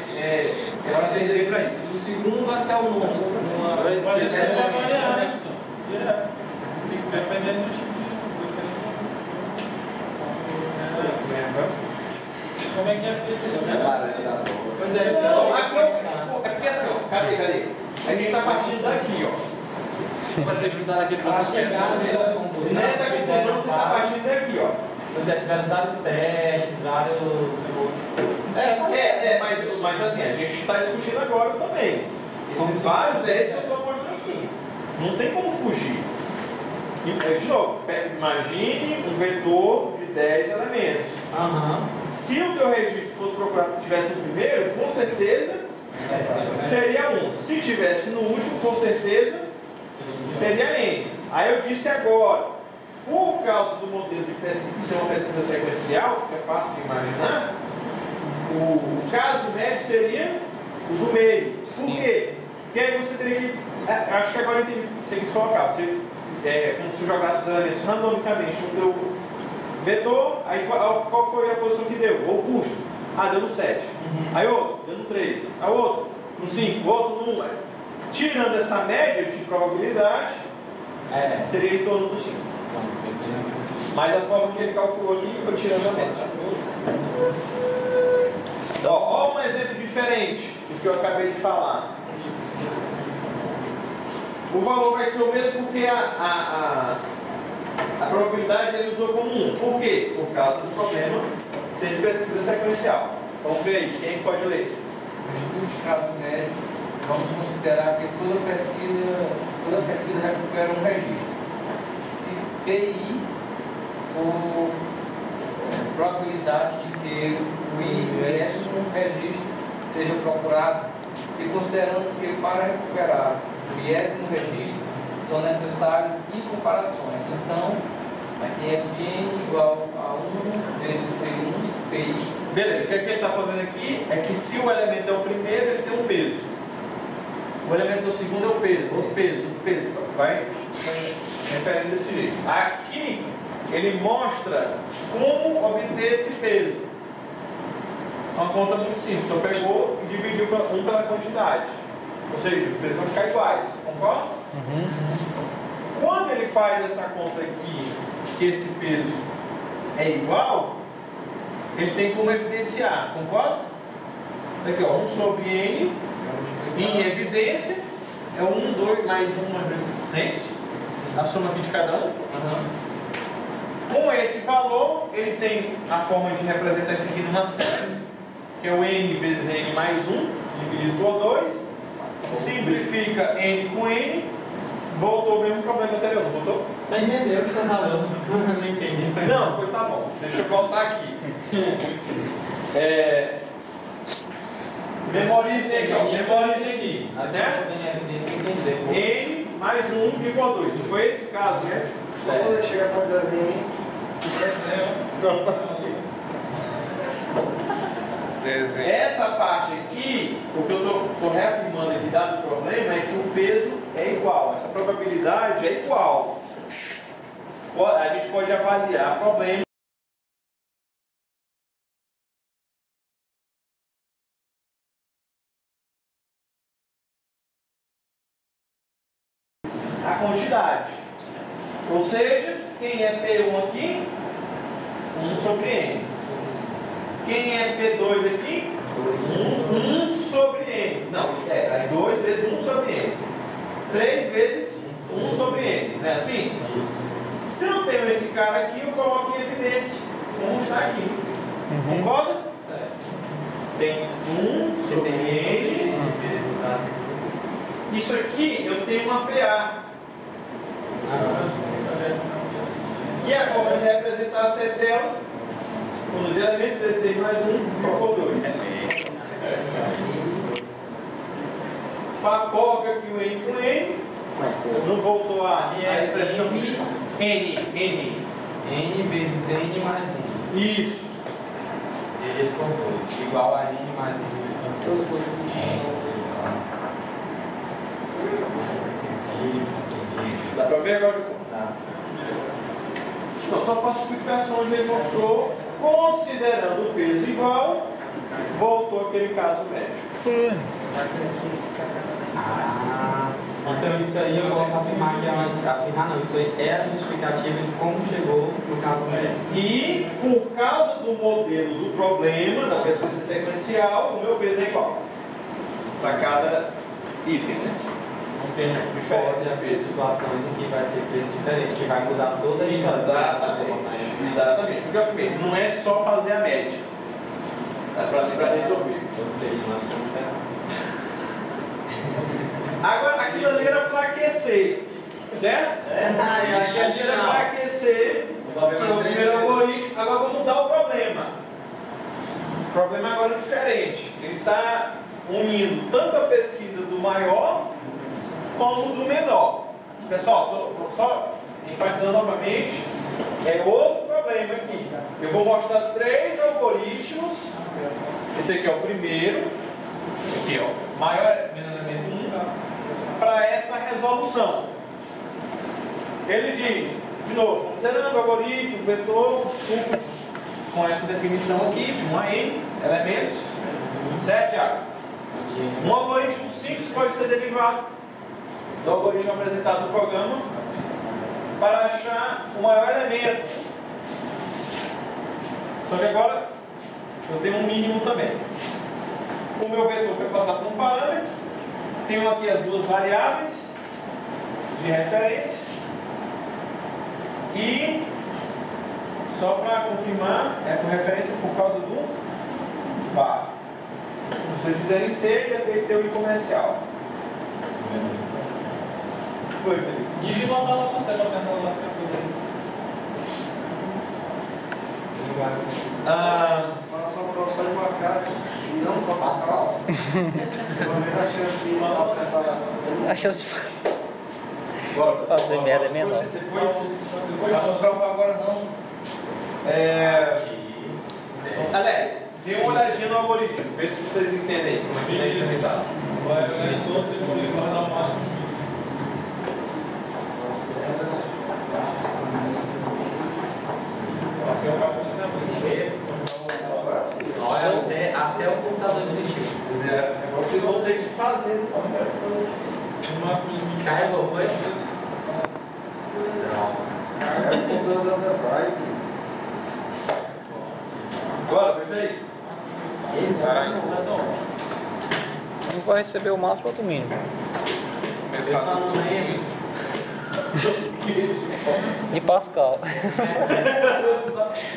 vai servir para isso. Do segundo até o nono. Pode ser uma variável. Dependendo do tipo de. Como é que é feito esse negócio? Pois é, Não, é porque assim, ó, cadê? A gente está partindo daqui, ó. Para você estudar naquele para chegar nessa conclusão. Nessa conclusão você está partindo daqui, ó. Pois é, tiveram vários testes, vários. Mas assim, a gente está discutindo agora também. Esses vários é esse que eu estou mostrando aqui. Não tem como fugir. De novo, imagine um vetor de 10 elementos. Se o teu registro fosse procurado tivesse no primeiro, com certeza seria 1. Se tivesse no último, com certeza seria N. Aí eu disse agora, por causa do modelo de pesquisa, ser uma pesquisa sequencial, fica fácil de imaginar, o caso médio seria o do meio. Por quê? Porque aí você teria que. Acho que agora eu entendi o que você quis colocar. Como se jogasse os elementos randomicamente no teu vetor, aí qual foi a posição que deu? Ou custo. Deu no 7. Aí outro, deu no 3. Aí outro, no 5. Outro no 1. Tirando essa média de probabilidade, seria em torno do 5. Mas a forma que ele calculou aqui foi tirando a média. Olha um exemplo diferente do que eu acabei de falar. O valor vai ser o mesmo porque a probabilidade ele usou como 1. Por quê? Por causa do problema ser de pesquisa sequencial. Vamos ver aí, quem pode ler? No estudo de caso médio, vamos considerar que toda pesquisa recupera um registro. Se PI for probabilidade de ter o I registro seja procurado, e considerando que para recuperar o 20º registro são necessárias incomparações. Então, aqui f de n igual a 1 vezes P1 PI. Beleza, o que ele está fazendo aqui é que se o elemento é o primeiro, ele tem um peso. O elemento é o segundo é o peso, outro peso. Vai referindo desse jeito. Aqui, ele mostra como obter esse peso. Uma conta muito simples, só pegou e dividiu um pela quantidade. Ou seja, os pesos vão ficar iguais, concorda? Quando ele faz essa conta aqui, que esse peso é igual, ele tem como evidenciar, concorda? Aqui, ó, 1 sobre N, em evidência, é 1, 2, mais 1, mais 2, não é isso? A soma aqui de cada um. Com esse valor, ele tem a forma de representar isso aqui numa série, que é o N vezes N mais 1, dividido por 2, simplifica N com N, voltou o mesmo problema anterior, não voltou? Você entendeu o que você está falando? Não entendi. Não, pois tá bom, deixa eu voltar aqui. Memorizem aqui, ó. Memorizem aqui. Tá certo? Tem evidência que tem que dizer. N mais 1 igual a 2. Não foi esse caso, né? Só quando chega para o desenho. Essa parte aqui, o que eu estou reafirmando aqui, dado o problema, é que o peso é igual. Essa probabilidade é igual. A gente pode avaliar o problema. A quantidade. Ou seja, quem é P1 aqui? 1 sobre N. Quem é P2 aqui? 1 sobre N. Não, aí 2 vezes 1 sobre N. 3 vezes 1 sobre N. Não é assim? Isso. Se eu tenho esse cara aqui, eu coloco em evidência. Como está aqui. Concorda? Certo. Tem 1 sobre N. Isso aqui eu tenho uma PA. Que é a forma de representar a série dela. Quando os elementos vezes 6 mais 1 igual a 2. Coloca aqui o N com N. Não voltou a expressão N. N vezes N mais 1. Isso. Dividido por 2. Igual a N mais 1. Dá pra ver agora? Tá. Não, só faço explicação onde ele mostrou, considerando o peso igual, voltou aquele caso médio. Então isso aí eu posso afirmar não, isso aí é a justificativa de como chegou no caso médio. E por causa do modelo do problema, da pesquisa sequencial, o meu peso é igual para cada item, né? Não tem diferença Pode haver situações em que vai ter peso diferente, que vai mudar toda a história. Exatamente. Porque eu afirmei, não é só fazer a média. É para resolver. Ou seja, nós temos que... Agora, aquilo ali era para aquecer. Certo? Aquilo era para aquecer. O primeiro algoritmo. Agora vamos mudar o problema. O problema agora é diferente. Ele está unindo tanto a pesquisa do maior como do menor. Pessoal, estou só enfatizando novamente. É outro problema aqui. Eu vou mostrar 3 algoritmos. Esse aqui é o primeiro. Aqui, ó. Maior elemento 1. Para essa resolução. Ele diz, de novo, considerando o algoritmo, vetor, com essa definição aqui, de 1 a n elementos, certo, Thiago? Um algoritmo simples pode ser derivado do algoritmo apresentado no programa para achar o maior elemento. Só que agora eu tenho um mínimo também. O meu vetor foi passado por um parâmetro. Tenho aqui as duas variáveis de referência. E, só para confirmar, é por referência por causa do var. Se vocês fizerem C, ia ter que ter o comercial. Foi, Felipe. Devia voltar lá para você para tentar lá Faça uma prova de marcar e não para passar. A chance de acertar. A chance de Bora, fazer merda é menor. Depois Não prova agora não. aliás, dê uma olhadinha no algoritmo, vê se vocês entendem como é que ele é apresentado. Vai olhar todos e vou guardar o máximo. Olha, até o computador desistiu. Vocês vão ter que fazer. O máximo limite. Carregou, foi? Agora, veja aí. Um vai receber o máximo ou o mínimo. De Pascal.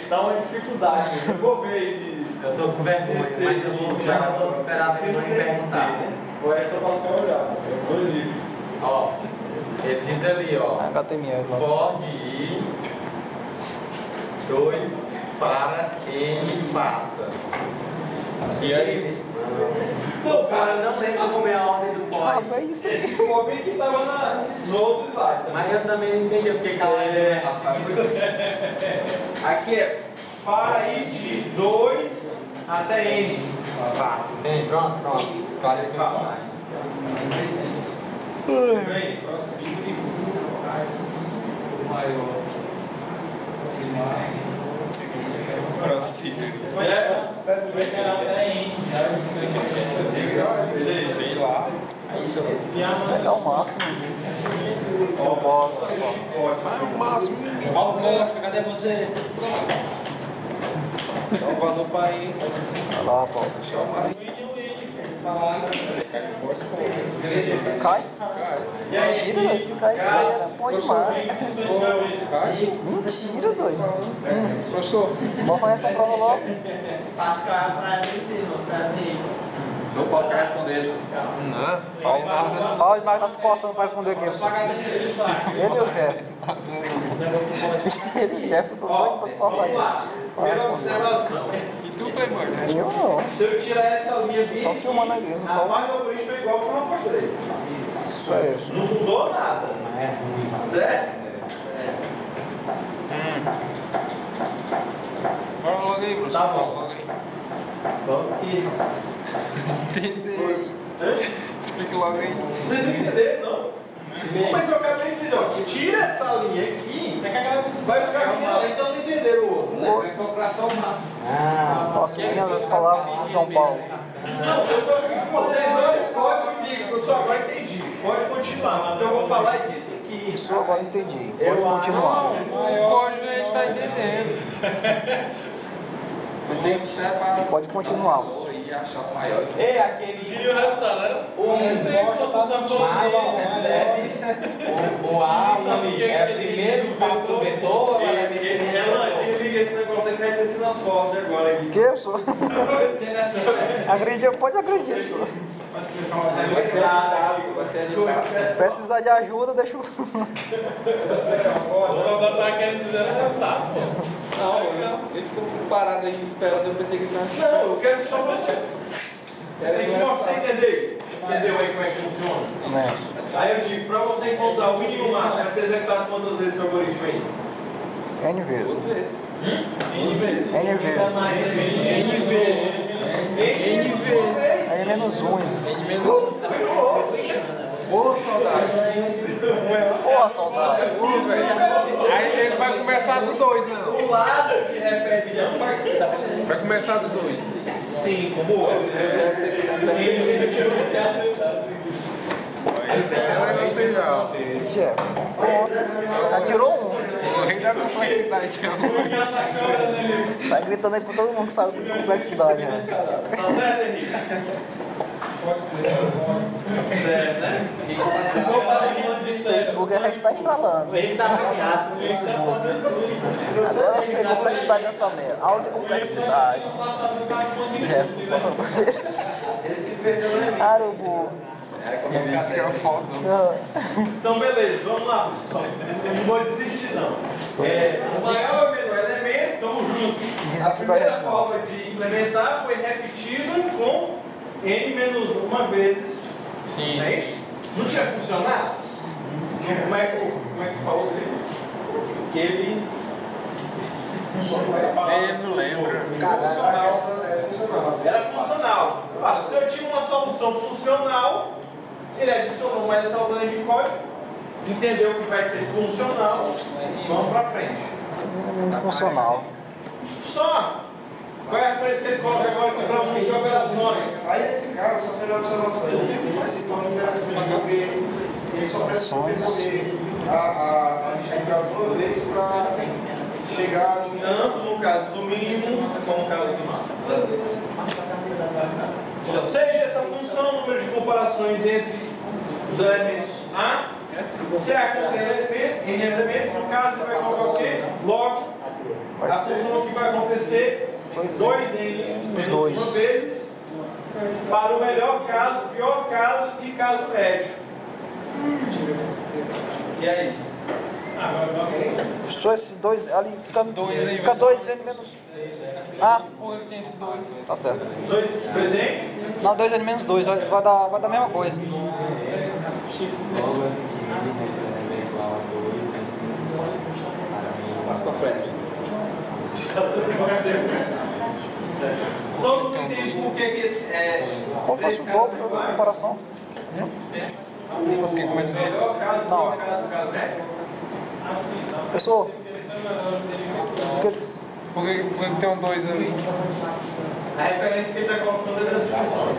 Dá uma dificuldade. Eu vou ver ele. Eu tô com vergonha, mas eu vou esperar a vergonha e perguntar. Ou é só Pascal olhar. É 2 livros. Ó, ele diz ali, ó. HTML. For de 2 para N faça. E aí? O cara não lembra como é a ordem do Ah, for. é isso aí. Esse homem que tava no outro slide. Mas eu também não entendi, eu fiquei calado. Aqui é para ir de 2 até N. Fácil. Bem, pronto. Esclareceu mais. Bem, Sei lá. Pegar o máximo. Eu posso. O máximo. Paulo Costa, cadê você? Dá um valor para ir. Vai lá, Paulo. Cai? Mentira, esse cai era bom demais. Mentira, doido. Professor. Vamos fazer essa prova logo. Pascal pra ele, pra mim. O senhor pode responder. Não. Paulo de Marco tá se coçando pra responder aqui. Ele e o Jefferson. Ele e o Jefferson estão doidos pra se coçar aqui. Pra primeira responder. observação. E tu, Playboy, né? Eu não. Se eu tirar essa linha bem Só aqui, filmando aqui, a só- parte do algoritmo é igual que eu mostrei. Isso é isso. Não mudou nada. Certo? Bora logo aí, professor. Tá bom. Bora logo aí. Vamos aqui. Entender. Hã? Explica logo aí. Vocês não entenderam, não? Mas eu acabei de dizer, ó, que tira essa linha aqui, vai ficar aqui nela, então não entenderam o outro, né? Vai comprar só o máximo. Posso unir as palavras do João Paulo. Não, eu tô aqui com vocês, olha o código e digo, eu só agora entendi. Pode continuar, mas o que eu vou falar é disso aqui. Isso eu agora entendi. Pode continuar. O código a gente tá entendendo. Você separar Pode continuar. e achar o maior. É aquele. Queria o resultado, né? O recebe o A, é o primeiro espaço do vetor, ou é ele liga esse negócio aí que vai descendo as fotos agora aqui. Que eu sou? Agredir, pode agredir, pessoal. Vai ser editado, vai ser editado. Precisar de ajuda, deixa eu. O soldado tá querendo dizer o resultado, pô. Não, ele ficou parado aí esperando, eu pensei que ele tava. Não, eu quero só você. Tem que você entender. Entendeu aí como é que funciona? Né? Aí eu digo, para você encontrar o mínimo máximo, vai ser executado quantas vezes esse algoritmo aí? N vezes. 12 vezes. N vezes. N vezes. N vezes. N vezes. N menos 1. Ô, saudade. Porra, saudade. Aí ele vai começar do 2, não. O lado que repete já Vai começar do 2. 5, boa. Eu sei que não tem. Não sei não. Jefferson. Já tirou um. O rei da complexidade. Tá gritando aí pra todo mundo que sabe de complexidade, né? Tá certo, Henrique? Certo, né? Ficou fazendo de O certo. Facebook a gente tá instalando. Ele tá sonhado. Agora eu sei complexidade nessa merda. Aula de complexidade. Jefferson. Ele se perdeu no limite. Arubu. Isso que é o foda. Então, beleza, vamos lá, pessoal. Eu não vou desistir, não. O maior ou menor elemento, estamos juntos. A Desiste da primeira gente, não. forma de implementar foi repetida com n menos uma vezes. Sim. Não é isso? Não tinha funcionado? Como é que tu falou assim? Que ele. Eu não lembro. É funcional. Era funcional. Ah, se eu tinha uma solução funcional, ele adicionou mais essa altura de código, entendeu que vai ser funcional, vamos pra frente. Isso é muito funcional. Só! Qual é a referência que ele coloca agora aqui para um de operações? Aí nesse caso, só pela observação, ele se torna interessante, porque ele só precisa percorrer a lista de casos uma vez para chegar no Tanto no caso do mínimo, como no caso do máximo. Então, seja essa função, o número de comparações entre os elementos A, se A contém N elementos, no caso ele vai colocar o quê? Log. Vai A ser função que vai acontecer 2N menos dois. uma vez para o melhor caso, pior caso e caso médio. E aí? Agora Professor, esse 2 ali fica 2 2N menos. Ah, Ou ele tem esse 2. tá certo. 2N? Não, 2N menos 2, vai dar a mesma coisa. Passa pra frente. Todo mundo entende por que é. Qual faço o dobro da comparação? Melhor caso, Não. pior caso, caso, né? Professor, Por que tem um 2 ali? A referência que ele está colocando é das instruções.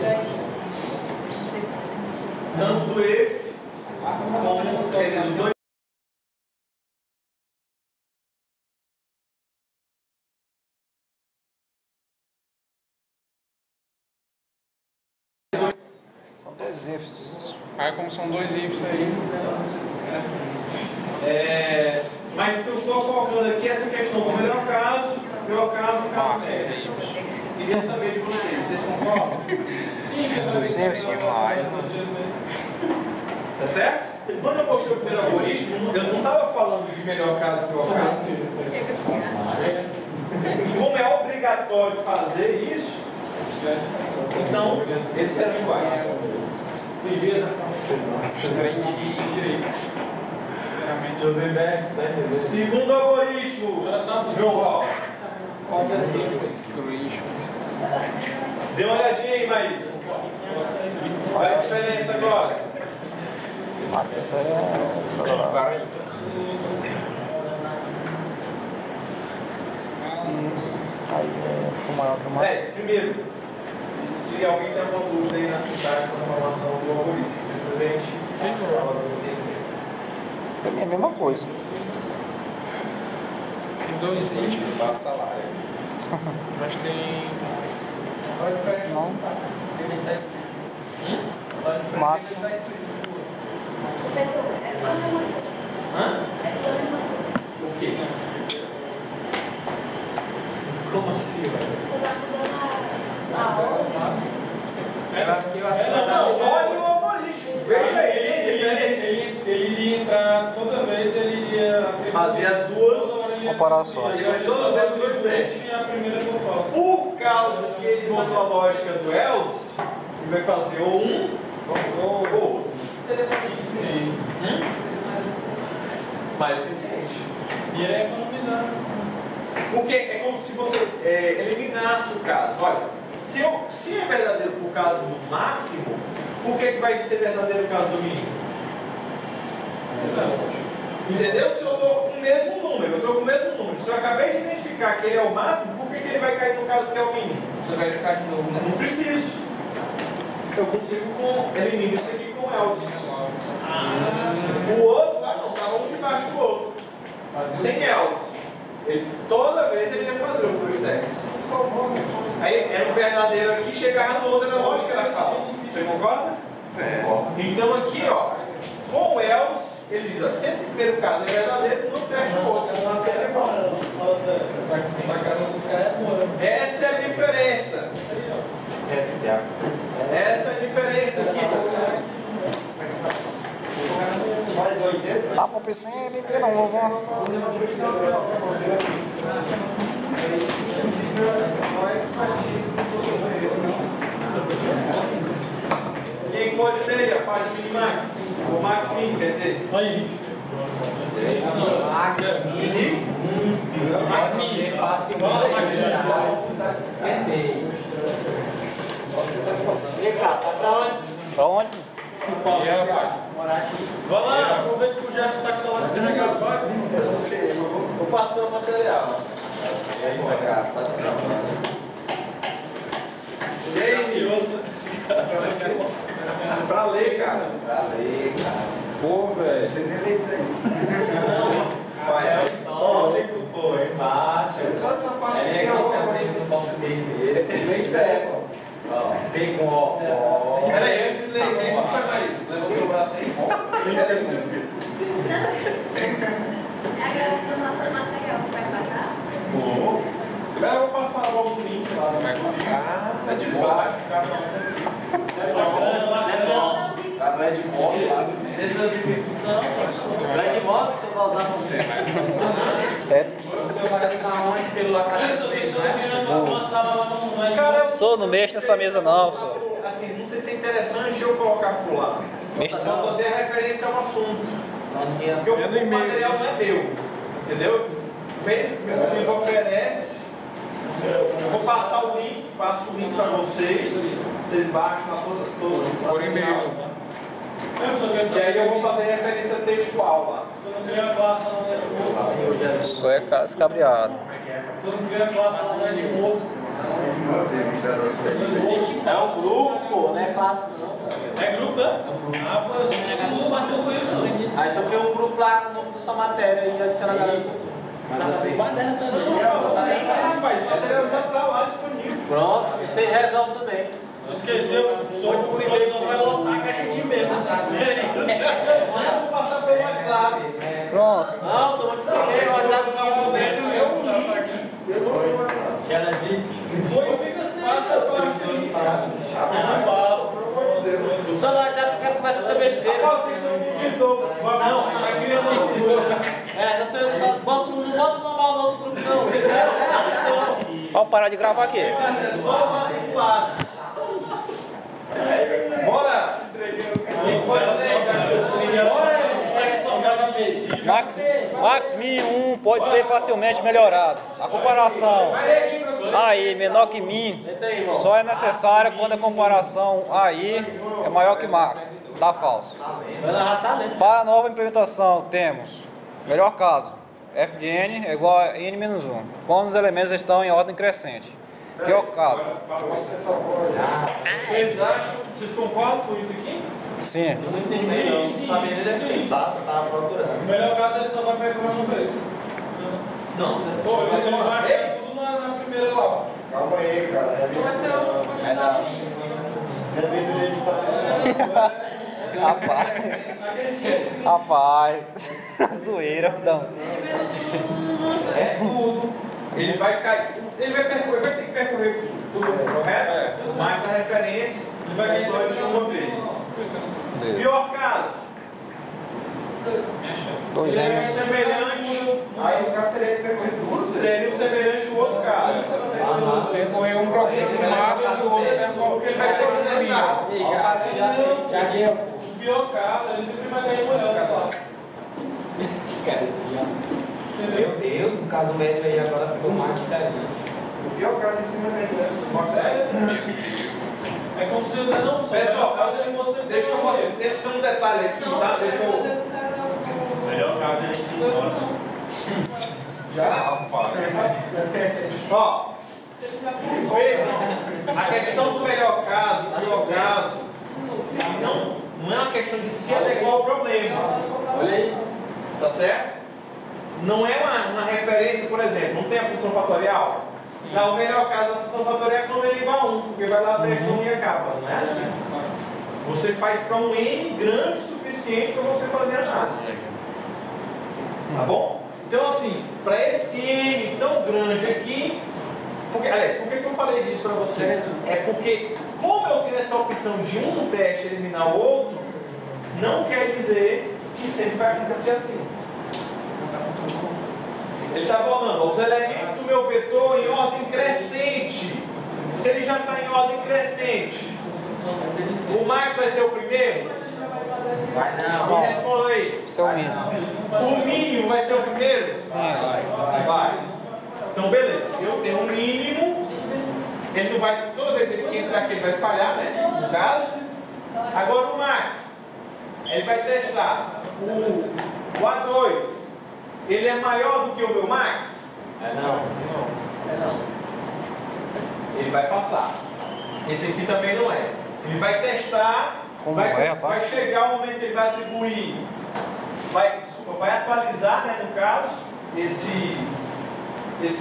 Tanto do if como quer dizer, do 2. são 2 ifs. Aí como são 2 ifs aí. Mas eu estou colocando aqui essa questão do melhor caso, pior caso e caso médio. Queria saber de vocês concordam? Sim. Tá certo? Quando eu mostrei o primeiro algoritmo, eu não estava falando de melhor caso e pior caso. E como é obrigatório fazer isso, então eles serão iguais. Beleza? Segundo algoritmo, João Paulo. Dê uma olhadinha aí, Maísa. Qual é a diferença agora? Max, essa é. Aí é maior que o Max. Primeiro, se alguém tem alguma dúvida aí na sintaxe, na formação do algoritmo, depois a gente fala do entender. Pra mim é a mesma coisa. Tem 2 ifs. Passa salário. Mas tem. Senão. Max. Professor, é tudo a mesma coisa. Hã? É tudo a mesma coisa. O quê? Como assim, velho? Você está mudando a ordem. Não, olha o algoritmo. Veja aí, tem diferença. Ele iria entrar toda vez, ele iria Fazer as duas Comparações. toda vez duas vezes. A primeira for falsa. Por causa que ele botou a lógica do else, ele vai fazer ou um ou outro. Seria mais eficiente. Mais eficiente. E ele é economizar. Porque é como se você eliminasse o caso. Olha, se é verdadeiro por caso do máximo, por que vai ser verdadeiro o caso do mínimo? Entendeu? Se eu estou com o mesmo número, se eu acabei de identificar que ele é o máximo, por que ele vai cair no caso que é o mínimo? Você vai ficar de novo, né? Não preciso. Eu consigo eliminar isso aqui com else. O outro lá não, estava um debaixo do outro. Sem else. Toda vez ele ia fazer os dois testes. Aí era um verdadeiro aqui, chegava no outro, era lógico que era falso. Você concorda? Então aqui, ó, com o else, ele diz, ó, se esse primeiro caso é verdadeiro, não teste o outro. Nossa, é essa é a diferença. Essa é a diferença aqui. Mais 80. Dá pra pensar em LB não, vamos. Quem pode ler a parte de minimax? O max min, quer dizer? Aí. Max min. Pra onde? Vai lá, aproveita que o Gerson está com o celular descarregado, vai. Vou passar o material. E aí, ansioso? Pra ler, cara. Pô, velho. Você nem lê isso aí. Vai, só tem que pôr embaixo. É só essa parte É que que a gente aprende no português dele. Bem velho. Tem com ó. Peraí, antes de ler, quem faz mais? Levanta o braço aí. Agora, no nosso material, você vai passar? Vou. Eu vou passar logo o link lá. Vai passar. É de boa. Tá de moto lá. Vai de moto, eu vou usar você. Você vai lançar onde? Pelo localismo, né? Cara, Sou, não mexe nessa mesa não, pessoal. assim, não sei se é interessante eu colocar por lá. Mexe Pra fazer a referência ao assunto. Porque o material não é meu. Entendeu? Mesmo que o livro oferece, eu vou passar o link, passo o link para vocês. Vocês baixam lá todo por e-mail. E aí eu vou fazer referência textual lá. Se eu não criar classe, não é de Só é escabriado. Se eu não criar classe, não é de outro. É um grupo, pô, não é classe não. É grupo, né? Ah, pô, eu sou grupo, bateu com isso. Aí só cria um grupo lá com o nome da sua matéria e adiciona a galera. Baderna também. Rapaz, o material já está lá disponível. Pronto, isso aí resolve também. Tu esqueceu, o professor vai lotar a caixa de e-mail, né? Eu vou passar pelo WhatsApp. Pronto. Não, sou muito primeiro, o WhatsApp tá por dentro do meu. Eu vou no WhatsApp. Que ela disse. Depois passa parte aí. Só no WhatsApp você começa a fazer besteira. Vocês não me perdoam. Não, aqui eu não. É, só não bota normal não pro grupo não. Vamos parar de gravar aqui. É só matriculado. Bora! Max Min 1 pode ser facilmente melhorado. A comparação AI menor que Min só é necessária quando a comparação AI é maior que Max. Dá falso. Para a nova implementação temos, melhor caso, FDN é igual a N-1, quando os elementos estão em ordem crescente. Pior caso. Vocês concordam com isso aqui? Sim. Eu não entendi, não. Não sabia nem explicar, tava procurando. No melhor caso, ele só vai pegar uma vez. Não. Pô, ele vai achar tudo na primeira lá. Calma aí, cara. É bem do jeito que tá pensando. Rapaz. Zoeira, não. É tudo. Ele vai cair. Ele vai ter que percorrer tudo, correto? Mas a referência ele vai cair só de uma vez. Pior caso. Seria semelhante. Aí o caso seria percorrer duas vezes. Seria semelhante ao outro caso. Percorrer um problema no máximo e o outro Porque ele vai ter que deixar. Já deu. O pior caso, ele sempre vai ganhar uma olhada lá. Meu Deus, o caso médio aí agora ficou mais diferente. O pior caso é que você não vai É como se não. Pessoal, deixa eu mostrar. Tem um detalhe aqui, tá? Deixa eu. Melhor caso é a gente ir embora. Já, rapaz. Ó, veja, a questão do melhor caso, do pior caso, não é uma questão de se adequar ao problema. Olha aí. Tá certo? Não é uma referência, por exemplo, não tem a função fatorial? Não, o melhor caso da função fatorial é quando ele é igual a 1, porque vai lá testa 1 e acaba. Não é assim. Você faz para um N grande o suficiente para você fazer a análise. Tá bom? Então assim, para esse N tão grande aqui, porque, aliás, por que eu falei disso para vocês? É porque, como eu tenho essa opção de um teste eliminar o outro, não quer dizer que sempre vai acontecer assim. Ele está falando, os elementos do meu vetor em ordem crescente. Se ele já está em ordem crescente, o Max vai ser o primeiro? Vai não. Me responda aí. Seu mínimo. O mínimo vai ser o primeiro? Sim. Vai. Então, beleza. Eu tenho um mínimo. Ele não vai, toda vez que entrar aqui, ele vai falhar, né? No caso. Agora o Max. Ele vai testar o A2. Ele é maior do que o meu Max? Não. Ele vai passar. Esse aqui também não é. Ele vai testar, Como vai, é, rapaz? vai chegar o momento que ele vai atribuir, vai atualizar, né, no caso, esse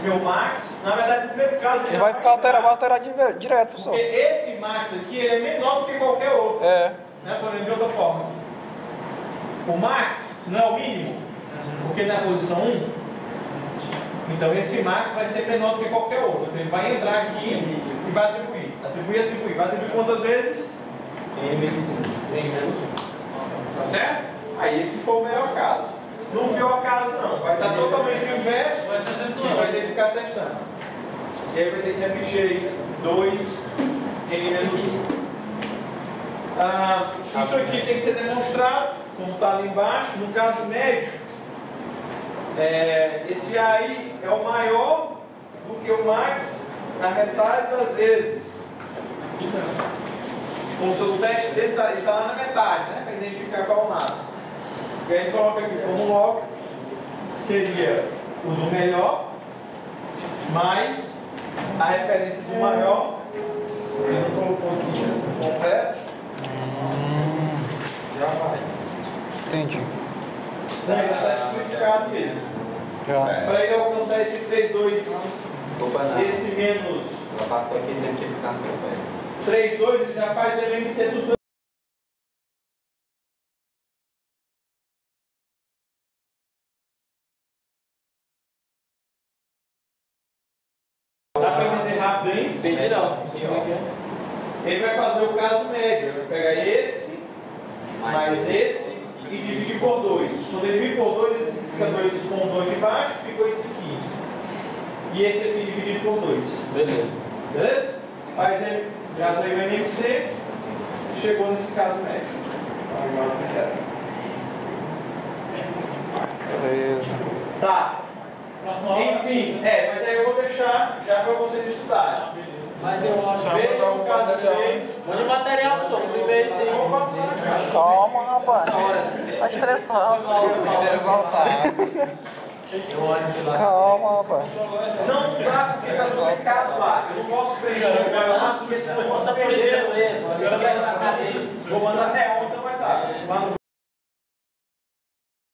meu Max. Na verdade, no primeiro caso Ele vai ficar alterar, alterar direto, pessoal. porque esse Max aqui ele é menor do que qualquer outro. É. Né? Estou olhando de outra forma. O Max não é o mínimo, porque na posição 1. Então esse Max vai ser menor do que qualquer outro. Então ele vai entrar aqui e vai atribuir. Atribuir. Vai atribuir quantas vezes? N menos 1. Tá certo? Aí esse foi o melhor caso. No pior caso, não. Vai estar totalmente o inverso. Vai ser E 109. vai ter que ficar testando. E aí vai ter que repetir aí 2 N menos 1. Isso aqui tem que ser demonstrado, como está ali embaixo. No caso médio, esse A aí é o maior do que o max na metade das vezes. Então, o seu teste dele está lá na metade, né? Para identificar qual é o máximo. E aí coloca aqui como log, seria o do melhor, mais a referência do maior, que não colocou aqui completo, já vai. Entendi. Daí já está simplificado mesmo. Já. Para ele alcançar esse 3,2, Desculpa, não. esse menos Ela passou aqui dizendo que ele está 3,2, ele já faz o MMC dos dois. Dá para entender rápido aí? Entendi não. Ele vai fazer o caso médio. Ele vai pegar esse, mais esse e dividir por 2. Quando ele divide por 2, ele simplifica 2 com 2 de baixo, ficou esse aqui. E esse aqui dividido por 2. Beleza. Beleza? Faz ele, caso aí o MMC, chegou nesse caso médio. Beleza. Tá. Próxima aula. Enfim, mas aí eu vou deixar já para vocês estudarem. Mas eu acho Veja o caso 3. Mande o material, pessoal, no e-mail isso aí. Vou passar já. Calma, rapaz. Tá estressado. Eu olho de lá. Calma, rapaz. Não dá porque está duplicado lá. Eu não posso preencher agora lá porque senão eu posso perder. Vou mandar até ontem mais rápido.